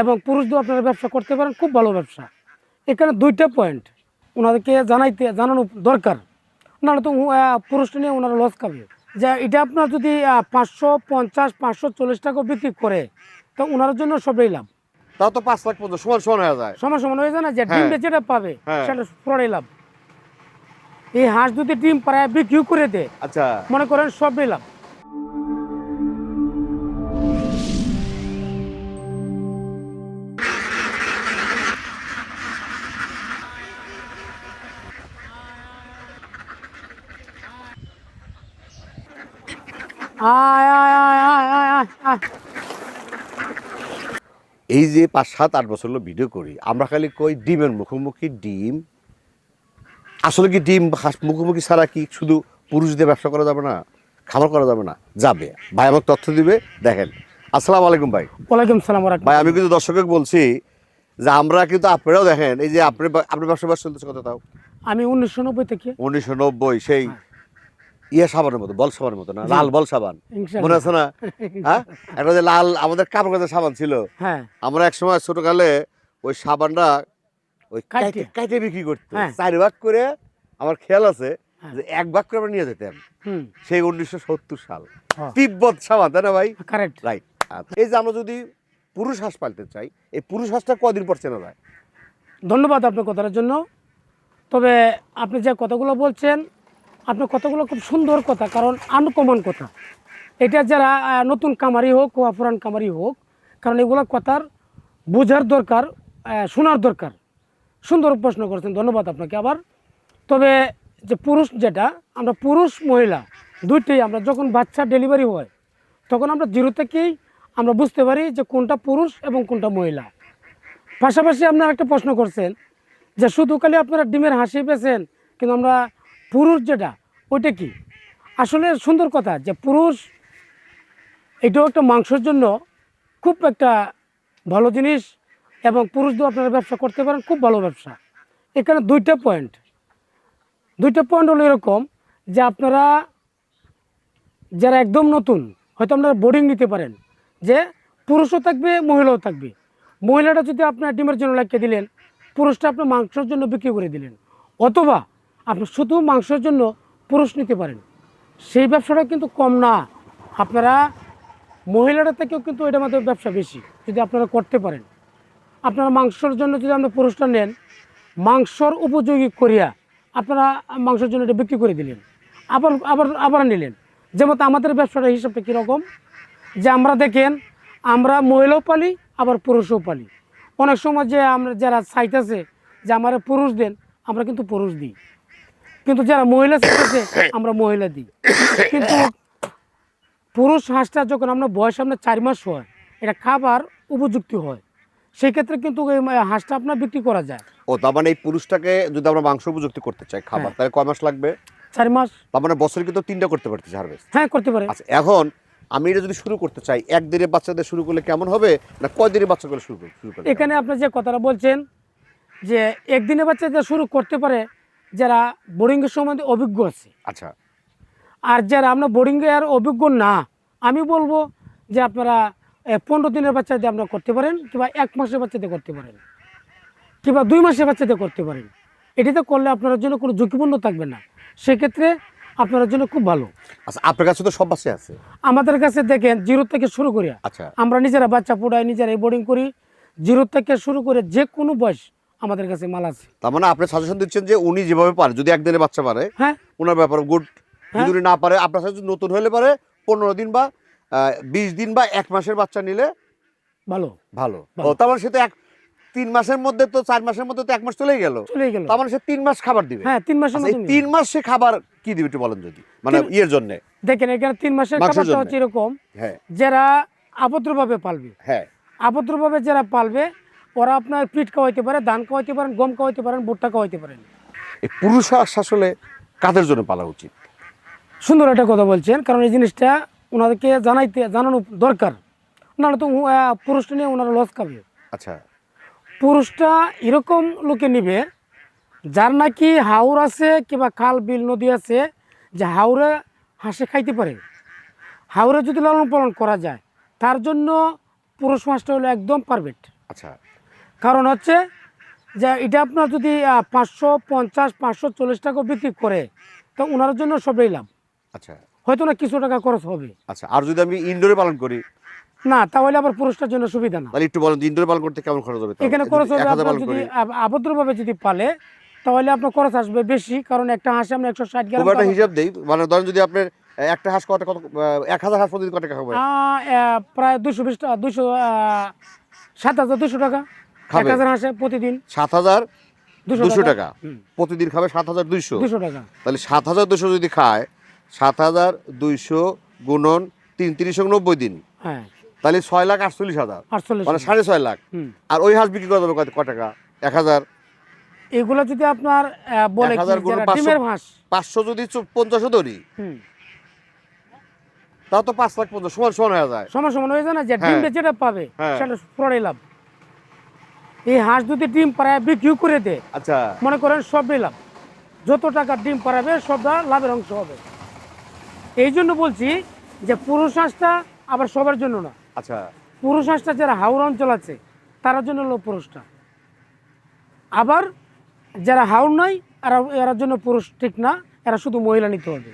এবং পুরুষদের আপনারা ব্যবসা করতে পারেন, খুব ভালো ব্যবসা। এখানে 2টা পয়েন্ট ওনাদেরকে জানানো দরকার, নাহলে তো পুরুষটা নিয়ে ওনারা লস খাবে। যে এটা আপনার যদি 550 540 টাকা বিক্রি করে, তো ওনার জন্য সবই লাভ। তাও তো 5 লাখ পর্যন্ত সমান সমান হয়ে যায়। সমান সমান হয়ে যায় না, যে ডিম যেটা পাবে সেটা পুরোটাই লাভ। এই হাঁস যদি ডিম পাড়ায় বিক্রি করে দেয়, আচ্ছা, মনে করেন সবই লাভ। আয় আয় আয় আয় আয় আয় আয়। এই যে 5 7 8 বছর হলো ভিডিও করি, আমরা খালি কই ডিমের মুখোমুখি ডিম। আসলে কি ডিম হাঁস মুখোমুখি ছাড়া কি শুধু পুরুষদের ব্যবসা করা যাবে না, খাবার করা যাবে না? যাবে। ভাই আমাকে তথ্য দিবে। দেখেন, আসসালামু আলাইকুম ভাই। ওয়ালাইকুম সালাম। ভাই আমি কিন্তু দর্শককে বলছি যে আমরা কিন্তু আপনারাও দেখেন, এই যে আপনার ব্যবসা চলতেছে কত তাও? আমি 1990 থেকে। 1990 সেই ইয়ে সাবানের মতো, বল সাবানের মতো না, লাল বল সাবান, মনে আছে না? হ্যাঁ, একটা যে লাল আমাদের কাপড় কাচা সাবান ছিল, হ্যাঁ, আমরা এক সময় ছোটকালে ওই সাবানটা ওই কাইটে বিক্রি করতে 4 ভাগ করে, আমার খেয়াল আছে যে 1 ভাগ করে আমরা নিয়ে যেতাম। সেই 1970 সাল তিব্বত সাবান, তাই না ভাই? Correct, right. এই যে আমরা যদি পুরুষ হাঁস পালতে চাই, এই পুরুষ হাঁসটা কদিন পর চেনা যায়? ধন্যবাদ আপনার কথার জন্য। তবে আপনি যে কথাগুলো বলছেন, আপনার কথাগুলো খুব সুন্দর কথা, কারণ আনকমন কথা। এটা যারা নতুন কামারি হোক বা পুরান কামারি হোক, কারণ এগুলো কথার বোঝার দরকার, শোনার দরকার। সুন্দর প্রশ্ন করেছেন, ধন্যবাদ আপনাকে আবার। তবে যে পুরুষ, যেটা আমরা পুরুষ মহিলা দুইটাই, আমরা যখন বাচ্চা ডেলিভারি হয় তখন আমরা জিরো থেকেই আমরা বুঝতে পারি যে কোনটা পুরুষ এবং কোনটা মহিলা। পাশাপাশি আপনারা একটা প্রশ্ন করছেন যে শুধু খালি আপনারা ডিমের হাঁসি পেয়েছেন, কিন্তু আমরা পুরুষ যেটা ওইটা কি? আসলে সুন্দর কথা যে পুরুষ এটাও একটা মাংসের জন্য খুব একটা ভালো জিনিস, এবং পুরুষদের আপনারা ব্যবসা করতে পারেন, খুব ভালো ব্যবসা। এখানে 2টা পয়েন্ট হলো এরকম যে আপনারা যারা একদম নতুন, হয়তো আপনারা বোর্ডিং নিতে পারেন, যে পুরুষও থাকবে মহিলাও থাকবে। মহিলাটা যদি আপনার ডিমের জন্য লাগিয়ে দিলেন, পুরুষটা আপনার মাংসের জন্য বিক্রি করে দিলেন, অথবা আপনি শুধু মাংসের জন্য পুরুষ নিতে পারেন। সেই ব্যবসাটা কিন্তু কম না। আপনারা মহিলাটা থেকেও কিন্তু এটার মধ্যে ব্যবসা বেশি যদি আপনারা করতে পারেন। আপনারা মাংসের জন্য যদি আপনি পুরুষটা নেন, মাংসর উপযোগী করিয়া আপনারা মাংসের জন্য এটা বিক্রি করে দিলেন, আবার আবার আবার নিলেন। যেমন আমাদের ব্যবসাটা হিসাবটা কীরকম, যে আমরা দেখেন আমরা মহিলাও পালি আবার পুরুষও পালি। অনেক সময় যে আমরা যারা সাইট আছে যে আমার পুরুষ দেন, আমরা কিন্তু পুরুষ দিই, কিন্তু যারা মহিলা সাইট আছে আমরা মহিলা দিই। কিন্তু পুরুষ হাঁসটা যখন আমরা বয়স আপনার 4 মাস হয়, এটা খাবার উপযুক্ত হয়, সেই ক্ষেত্রে কিন্তু এই হাঁসটা আপনার বিক্রি করা যায়। ও, তার মানে এই পুরুষটাকে যদি আমরা মাংস উপযুক্ত করতে চাই খাবার, তাহলে কয় মাস লাগবে? 4 মাস। তার মানে বছরে কিন্তু 3টা করতে পারতেছি হারভেস্ট? হ্যাঁ, করতে পারে। আচ্ছা, এখন আমি এটা যদি শুরু করতে চাই, 1 দিনের বাচ্চাদের শুরু করলে কেমন হবে, না কয় দিনের বাচ্চাগুলো শুরু করলে? এখানে আপনি যে কথাটা বলছেন যে একদিনে বাচ্চাদের শুরু করতে পারে যারা বোর্ডিংয়ের সম্বন্ধে অভিজ্ঞ আছে। আচ্ছা, আর যারা আমরা বোর্ডিংয়ে আর অভিজ্ঞ না, আমি বলবো যে আপনারা 15 দিনের বাচ্চাদের আপনারা করতে পারেন, কিংবা 1 মাসের বাচ্চাদের করতে পারেন, কিংবা 2 মাসের বাচ্চাদের করতে পারেন। এটিতে করলে আপনার জন্য কোনো ঝুঁকিপূর্ণ থাকবে না, সেক্ষেত্রে আপনার জন্য খুব ভালো। আচ্ছা, আপনার কাছে তো সব বাচ্চা আছে? আমাদের কাছে দেখেন 0 থেকে শুরু করি। আচ্ছা, আমরা নিজেরা বাচ্চা পোড়াই, নিজেরাই বোর্ডিং করি। 0 থেকে শুরু করে যে কোনো বয়স আমাদের কাছে মাল আছে। তার মানে আপনি সাজেশন দিচ্ছেন যে উনি যেভাবে পারে, যদি 1 দিনে বাচ্চা পারে, হ্যাঁ, ওনার ব্যাপারে গুড। যদি উনি না পারে, আপনার সাথে নতুন হলে পারে 15 দিন বা 20 দিন বা 1 মাসের বাচ্চা নিলে ভালো ভালো। ও, তার মানে সে তো 3 মাসের মধ্যে তো 4 মাসের মধ্যে তো 1 মাস চলেই গেল। তার মানে সে 3 মাস খাবার দিবে। হ্যাঁ, 3 মাসের মধ্যে। 3 মাস সে খাবার কি দিবে একটু বলেন যদি, মানে ইয়ের জন্য। দেখেন এখানে 3 মাসের খাবারটা হচ্ছে এরকম, যারা আবদ্ধভাবে পালবে, হ্যাঁ, আবদ্ধভাবে যারা পালবে, ওরা আপনার পিঠ খাওয়াইতে পারে, ধান খাওয়াইতে পারেন, গম খাওয়াইতে পারেন, ভুট্টা খাওয়াইতে পারেন। এই পুরুষ হাঁস আসলে কাদের জন্য পালা উচিত? সুন্দর একটা কথা বলছেন, কারণ এই জিনিসটা ওনাদেরকে জানানো দরকার, নাহলে তো পুরুষটা নিয়ে ওনারা লস খাবে। আচ্ছা, পুরুষটা এরকম লোকে নিবে যার নাকি হাওর আছে কিংবা খাল বিল নদী আছে, যে হাওরে হাঁসে খাইতে পারে। হাওরে যদি লালন পালন করা যায়, তার জন্য পুরুষ মাছটা হলো একদম পারফেক্ট। আচ্ছা কারণ হচ্ছে যে এটা আপনার যদি 550 540 টাকা বিক্রি করে তো ওনার জন্য সবই লাভ। আচ্ছা হয়তো না কিছু টাকা খরচ হবে, আচ্ছা। আর যদি আমি ইনডোরে পালন করি না তাহলে আবার পুরুষটার জন্য সুবিধা না। তাহলে একটু বলেন ইনডোরে পালন করতে কেমন খরচ হবে? এখানে খরচ হবে 1000 আপনার পালন যদি করি, আবদ্ধভাবে যদি পালে তাহলে আপনার খরচ আসবে বেশি, কারণ একটা হাঁসে আমরা 160 গ্রাম খুব একটা হিসাব দেই, মানে ধরেন যদি আপনার একটা হাঁস কত কত 1000 হাঁস প্রতিদিন কত টাকা হবে? প্রায় 220 টাকা 7200 টাকা খাবে? 1000 হাঁসে প্রতিদিন 7200 টাকা হুম, প্রতিদিন খাবে, 7200। 200 টাকা। তাহলে 7200 যদি খায়, 7200 গুণন 390 দিন, হ্যাঁ তাহলে 6,48,000, 48 মানে 6.5 লাখ। হুম। আর ওই হাঁস বিক্রি করা যাবে কত টাকা? 1000। এগুলো যদি আপনার বলে কি 1000 গুণ যারা 500, ডিমের হাঁস 500 যদি 50 ধরি, হুম, তাও তো 5,50,000 সমান সমান হয়ে যায়। সমান সমান হয়ে যায় না, যে হ্যাঁ। ডিমটা যেটা পাবে হ্যাঁ। সেটা পুরোটাই লাভ। এই হাঁস যদি ডিম পাড়ায় বিক্রি করে দেয়, আচ্ছা মনে করেন সবই লাভ, যত টাকা ডিম পাড়াবে সবটা লাভের অংশ হবে। এই জন্য বলছি যে পুরুষ হাঁসটা আবার সবার জন্য না। আচ্ছা পুরুষ হাঁসটা যারা হাওড় অঞ্চল আছে তার জন্য হলো পুরুষটা, আবার যারা হাওড় নয় এরা জন্য পুরুষ ঠিক না, এরা শুধু মহিলা নিতে হবে,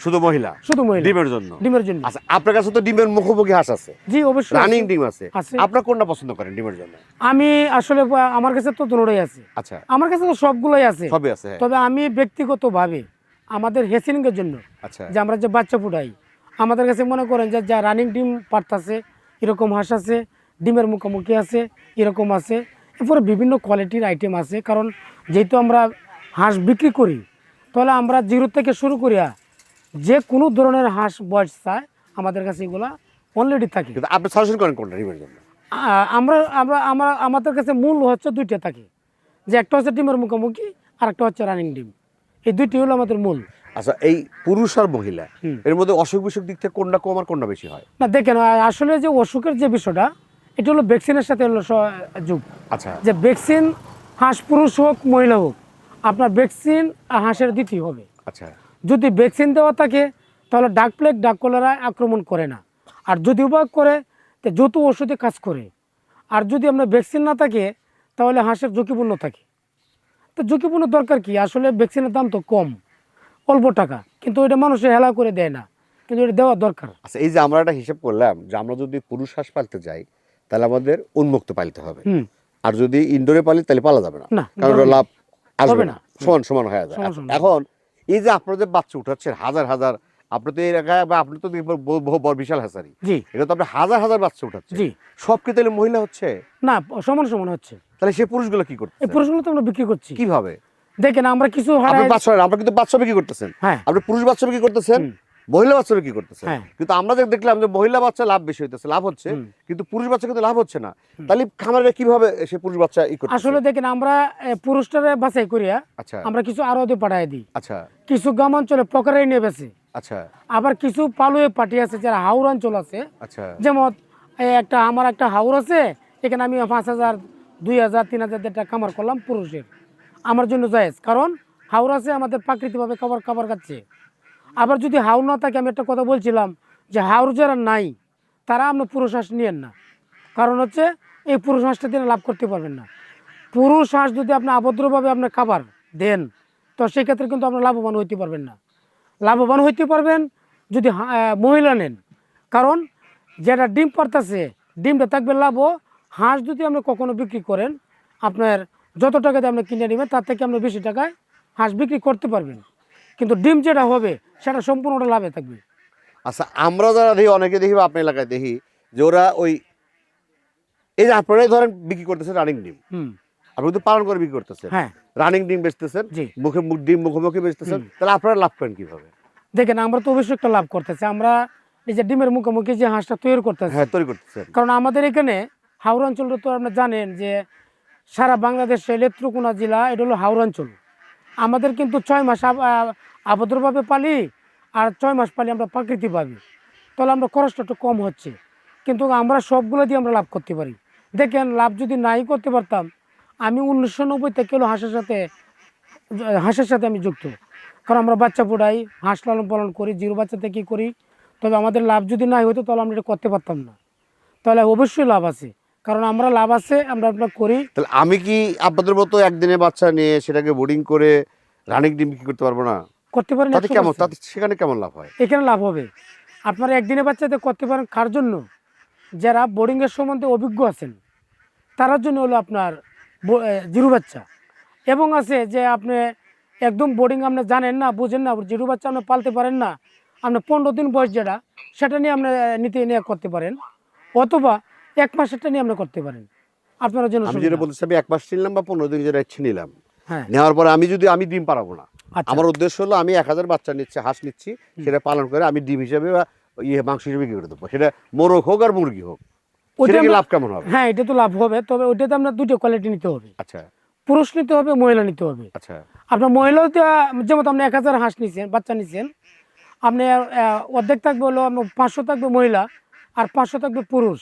শুধু মহিলা, শুধু মহিলা ডিমের জন্য। ডিমের জন্য। আচ্ছা আপনার কাছে তো ডিমের মুখোমুখি হাঁস আছে, জি অবশ্যই রানিং আছে। ডিম আছে, আছে। আপনার কোনটা পছন্দ করেন ডিমের জন্য? আমি আসলে আমার কাছে তো দুটোই আছে, আচ্ছা আমার কাছে তো সবগুলোই আছে, সবই আছে, হ্যাঁ। তবে আমি ব্যক্তিগতভাবে আমাদের হেসিংয়ের জন্য আচ্ছা যে আমরা যে বাচ্চা ফুটাই, আমাদের কাছে মনে করেন যে যা রানিং ডিম পারতাছে এরকম হাঁস আছে, ডিমের মুখোমুখি আছে এরকম আছে, এরপরে বিভিন্ন কোয়ালিটির আইটেম আছে। কারণ যেহেতু আমরা হাঁস বিক্রি করি, তাহলে আমরা জিরো থেকে শুরু করিয়া যে কোনো ধরনের হাঁস বয়স চায় আমাদের কাছে এগুলা অলরেডি থাকে। কিন্তু আপনি সাজেশন করেন কোনটা ডিমের জন্য? আমরা আমরা আমরা আমাদের কাছে মূল হচ্ছে দুইটা থাকে, যে একটা হচ্ছে ডিমের মুখোমুখি আর একটা হচ্ছে রানিং ডিম, এই দুইটি হলো আমাদের মূল। আচ্ছা এই পুরুষ আর মহিলা হুম। এর মধ্যে অসুখ বিসুখ দিক থেকে কোনটা কম আর কোনটা বেশি হয়? না দেখেন, আসলে যে অসুখের যে বিষয়টা এটা হলো ভ্যাকসিনের সাথে হলো যুগ, আচ্ছা যে ভ্যাকসিন হাঁস পুরুষ হোক মহিলা হোক আপনার ভ্যাকসিন হাঁসের দিতেই হবে। আচ্ছা যদি ভ্যাকসিন দেওয়া থাকে তাহলে ডাক প্লেগ ডাক কলেরা আক্রমণ করে না, আর যদি উপায় করে তো যত ওষুধে কাজ করে। আর যদি আপনার ভ্যাকসিন না থাকে তাহলে হাঁসের ঝুঁকিপূর্ণ থাকে। তো ঝুঁকিপূর্ণ দরকার কি, আসলে ভ্যাকসিনের দাম তো কম, অল্প টাকা, কিন্তু এটা মানুষে হেলা করে দেয় না, কিন্তু এটা দেওয়া দরকার। আচ্ছা এই যে আমরা একটা হিসাব করলাম যে আমরা যদি পুরুষ হাঁস পালতে যাই তাহলে আমাদের উন্মুক্ত পালতে হবে, হুম, আর যদি ইনডোরে পালি তাহলে পালা যাবে না, না, কারণ ওটা লাভ আসবে হবে না, না। সমান সমান হয়ে যায়। সমান সমান। এখন এই যে আপনারা যে বাচ্চা উঠাচ্ছেন হাজার হাজার, আপনি তো এই এলাকায় বা আপনি তো বড় বিশাল হাসারি, জি এটা তো আপনি হাজার হাজার বাচ্চা উঠাচ্ছেন, জি, সব কি তাহলে মহিলা হচ্ছে? না সমান সমান হচ্ছে। তাহলে সে পুরুষগুলো কি করছে এই পুরুষগুলো তো আমরা বিক্রি করছি। কিভাবে? দেখেন আমরা কিছু আপনি হারাই। বাচ্চা আপনি কিন্তু বাচ্চা বিক্রি করতেছেন, হ্যাঁ আপনি পুরুষ বাচ্চা বিক্রি করতেছেন, হুম। মহিলা বাচ্চা বিক্রি করতেছেন, হ্যাঁ। কিন্তু আমরা যে দেখলাম যে মহিলা বাচ্চা লাভ বেশি হইতেছে, লাভ হচ্ছে, হুম। কিন্তু পুরুষ বাচ্চা কিন্তু লাভ হচ্ছে না। তাহলে খামারে কিভাবে সে পুরুষ বাচ্চা করতেছে? আসলে দেখেন আমরা পুরুষটারে বাছাই করিয়া আচ্ছা আমরা কিছু আরদে পাঠাই দিই, আচ্ছা কিছু গ্রাম অঞ্চলে পকারাই নিয়ে বেছে, আচ্ছা আবার কিছু পালুয়ে পাটি আছে যারা হাওড় অঞ্চল আছে, আচ্ছা যেমন আমার একটা হাওড় আছে, এখানে আমি 5,000 2,000 3,000 টাকা কামার করলাম পুরুষের, আমার জন্য জায়েজ, কারণ হাওড় আছে আমাদের প্রাকৃতিকভাবে খাবার খাচ্ছে। আবার যদি হাওড় না থাকে, আমি একটা কথা বলছিলাম যে হাওড় যারা নাই তারা আপনি পুরুষ হাঁস নিয়েন না, কারণ হচ্ছে এই পুরুষ হাঁসটা দিয়ে লাভ করতে পারবেন না। পুরুষ হাঁস যদি আপনি আবদ্ধভাবে আপনার খাবার দেন তো সেক্ষেত্রে কিন্তু আপনার লাভবান হইতে পারবেন না। লাভবান হইতে পারবেন যদি মহিলা নেন, কারণ যেটা ডিম পারতেছে ডিমটা থাকবে লাভও। হাঁস যদি আপনি কখনো বিক্রি করেন, আপনার যত টাকা দিয়ে আপনি কিনে নেবেন তার থেকে আপনি বেশি টাকায় হাঁস বিক্রি করতে পারবেন, কিন্তু ডিম যেটা হবে সেটা সম্পূর্ণটা লাভে থাকবে। আচ্ছা আমরা যারা দেখি, অনেকে দেখি বা আপনার এলাকায় দেখি যে ওরা ওই এই যে আপনারাই ধরেন বিক্রি করতেছেন রানিং ডিম, হুম, আপনি কিন্তু পালন করে বিক্রি করতেছেন, হ্যাঁ রানিং ডিম বেচতেছেন, জি। ডিম মুখোমুখি বেচতেছেন, তাহলে আপনারা লাভ করেন কিভাবে? দেখেন আমরা তো অবশ্যই একটা লাভ করতেছি, আমরা এই যে ডিমের মুখোমুখি যে হাঁসটা তৈরি করতেছি, হ্যাঁ তৈরি করতেছেন, কারণ আমাদের এখানে হাওড় অঞ্চলটা তো আপনারা জানেন যে সারা বাংলাদেশে নেত্রকোনা জেলা এটা হলো হাওড় অঞ্চল। আমাদের কিন্তু 6 মাস আবদ্ধভাবে পালি আর 6 মাস পালি আমরা প্রাকৃতিকভাবে, তাহলে আমরা খরচটা একটু কম হচ্ছে, কিন্তু আমরা সবগুলো দিয়ে আমরা লাভ করতে পারি। দেখেন লাভ যদি নাই করতে পারতাম, আমি 1990 থেকে হলো হাঁসের সাথে আমি যুক্ত, কারণ আমরা বাচ্চা ফুটাই, হাঁস লালন পালন করি, জিরো বাচ্চা থেকে করি। তবে আমাদের লাভ যদি নাই হতো তাহলে আমরা এটা করতে পারতাম না, তাহলে অবশ্যই লাভ আছে, কারণ আমরা লাভ আছে, আমরা করি। তাহলে আমি কি আপনাদের মতো একদিনে বাচ্চা নিয়ে সেটাকে বোর্ডিং করে রানিং ডিম বিক্রি করতে পারবো না? করতে পারেন তাতে কেমন, 100%। তাতে সেখানে কেমন লাভ হয়? এখানে লাভ হবে। আপনারা একদিনে বাচ্চাতে করতে পারেন কার জন্য? যারা বোর্ডিংয়ের সম্বন্ধে অভিজ্ঞ আছেন তার জন্য হলো আপনার জিরো বাচ্চা। এবং আছে যে আপনি একদম বোর্ডিং আপনি জানেন না, বুঝেন না, জিরো বাচ্চা আপনি পালতে পারেন না, আপনি 15 দিন বয়স যেটা সেটা নিয়ে আপনি নিয়ে করতে পারেন, অথবা 1 মাসেরটা নিয়ে আপনি করতে পারেন। আপনার জন্য আমি যেটা বলতেছি, আমি 1 মাস নিলাম বা 15 দিন যেটা ইচ্ছে নিলাম, হ্যাঁ। নেওয়ার পরে আমি ডিম পারাবো না। আচ্ছা। আমার উদ্দেশ্য হলো আমি 1000 বাচ্চা নিচ্ছি, হাঁস নিচ্ছি, সেটা পালন করে আমি ডিম হিসেবে বা মাংস হিসেবে বিক্রি করে দেবো, সেটা মোরগ হোক আর মুরগি হোক। সেটা কি লাভ কেমন হবে? হ্যাঁ, এটা তো লাভ হবে, তবে ওইটাতে আপনার দুটো কোয়ালিটি নিতে হবে। আচ্ছা পুরুষ নিতে হবে, মহিলা নিতে হবে। আচ্ছা। আপনার মহিলা যেমন আপনি 1000 হাঁস নিচ্ছেন, বাচ্চা নিচ্ছেন, আপনি অর্ধেক থাকবে হলো 500 থাকবে মহিলা আর 500 থাকবে পুরুষ।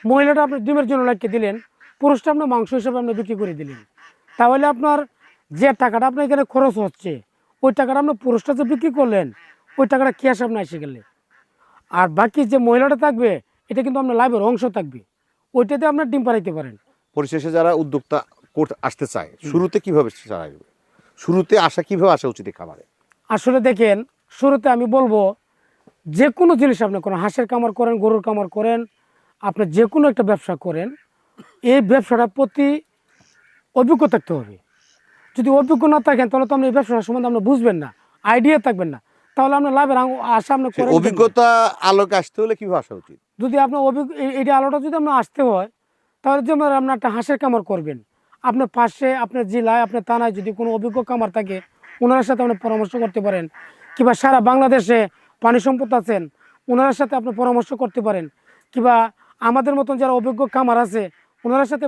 মহিলাটা আপনি ডিমের জন্য লাগিয়ে দিলেন, পুরুষটা আপনার মাংস হিসেবে আপনি বিক্রি করে দিলেন। তাহলে আপনার যে টাকাটা আপনার এখানে খরচ হচ্ছে, ওই টাকাটা আপনার পুরুষটা যে বিক্রি করলেন, ওই টাকাটা ক্যাশ আপনার এসে গেলে। আর বাকি যে মহিলাটা থাকবে, এটা কিন্তু আপনার লাভের অংশ থাকবে, ওইটাতে আপনার ডিম পাড়াইতে পারেন। পরিশেষে যারা উদ্যোক্তা আসতে চায়, শুরুতে কিভাবে আসবে? শুরুতে কিভাবে আসা উচিত খামারে? আসলে দেখেন, শুরুতে আমি বলবো যে কোনো জিনিস আপনি করেন, হাঁসের কামার করেন, গরুর কামার করেন, আপনি যে কোনো একটা ব্যবসা করেন, এই ব্যবসাটা প্রতি অভিজ্ঞ থাকতে হবে। যদি অভিজ্ঞ না থাকেন তাহলে তো আপনি এই ব্যবসার সম্বন্ধে আপনি বুঝবেন না, আইডিয়া থাকবেন না, তাহলে আপনার লাভের আশা আপনি করেন। অভিজ্ঞতা আলোকে আসতে হলে কিভাবে আসা উচিত? যদি আপনার এইটা আলোটা যদি আপনার আসতে হয়, তাহলে যেমন আপনার একটা হাঁসের কামার করবেন, আপনার পাশে আপনার জেলায়, আপনার থানায় যদি কোনো অভিজ্ঞ কামার থাকে, ওনার সাথে আপনি পরামর্শ করতে পারেন। কিংবা সারা বাংলাদেশে পানি সম্পদ আছেন, ওনার সাথে আপনি পরামর্শ করতে পারেন। কিংবা আমাদের মতন যারা অভিজ্ঞ কামার আছে, ওনার সাথে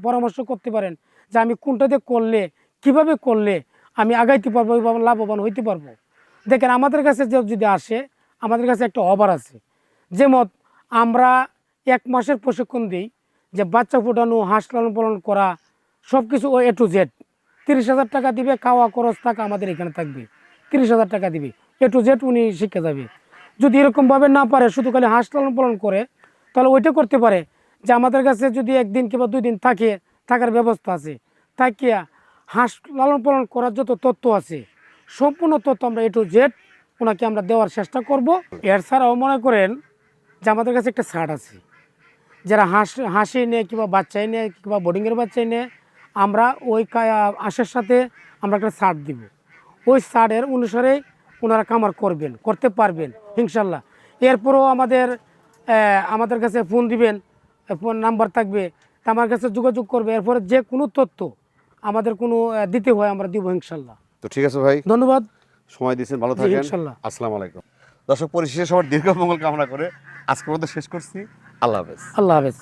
পরামর্শ করতে পারেন যে আমি কোনটাতে করলে, কিভাবে করলে আমি আগাইতে পারবো এবং লাভবান হইতে পারবো। দেখেন, আমাদের কাছে যদি আসে, আমাদের কাছে একটা অফার আছে। যেমন আমরা 1 মাসের প্রশিক্ষণ দিই, যে বাচ্চা ফোটানো, হাঁস লালন পালন করা, সব কিছু A to Z। 30,000 টাকা দিবে, খাওয়া খরচ টাকা আমাদের এখানে থাকবে, 30,000 টাকা দিবে, A to Z উনি শিখে যাবে। যদি এরকমভাবে না পারে, শুধু খালি হাঁস লালন পালন করে, তাহলে ওইটা করতে পারে যে আমাদের কাছে যদি 1 দিন কিংবা 2 দিন থাকার ব্যবস্থা আছে, থাকিয়া হাঁস লালন পালন করার যত তথ্য আছে, সম্পূর্ণ তথ্য আমরা A to Z ওনাকে আমরা দেওয়ার চেষ্টা করব। এর ছাড়াও মনে করেন যে আমাদের কাছে একটা ছাড় আছে, যারা হাঁসি নেয় কিংবা বাচ্চাই নেয় কিংবা বোর্ডিংয়ের বাচ্চাই নেয়, আমরা ওই হাঁসের সাথে আমরা একটা ছাড় দিব। ওই ছাড়ের অনুসারেই ওনারা কামার করতে পারবেন ইনশাল্লাহ। এরপরও আমাদের কাছে ফোন দিবেন, ফোন নাম্বার থাকবে, তা আমার কাছে যোগাযোগ করবে। এরপরে যে কোনো তথ্য আমাদের কোনো দিতে হয় আমরা দিব ইনশাল্লাহ। তো ঠিক আছে ভাই, ধন্যবাদ, সময় দিয়েছেন, ভালো থাকেন, ইনশাল্লাহ। আসসালামু আলাইকুম। দর্শক, পরিশেষে সবার দীর্ঘ মঙ্গল কামনা করে আজকের মতো শেষ করছি। আল্লাহ হাফেজ। আল্লাহ হাফেজ।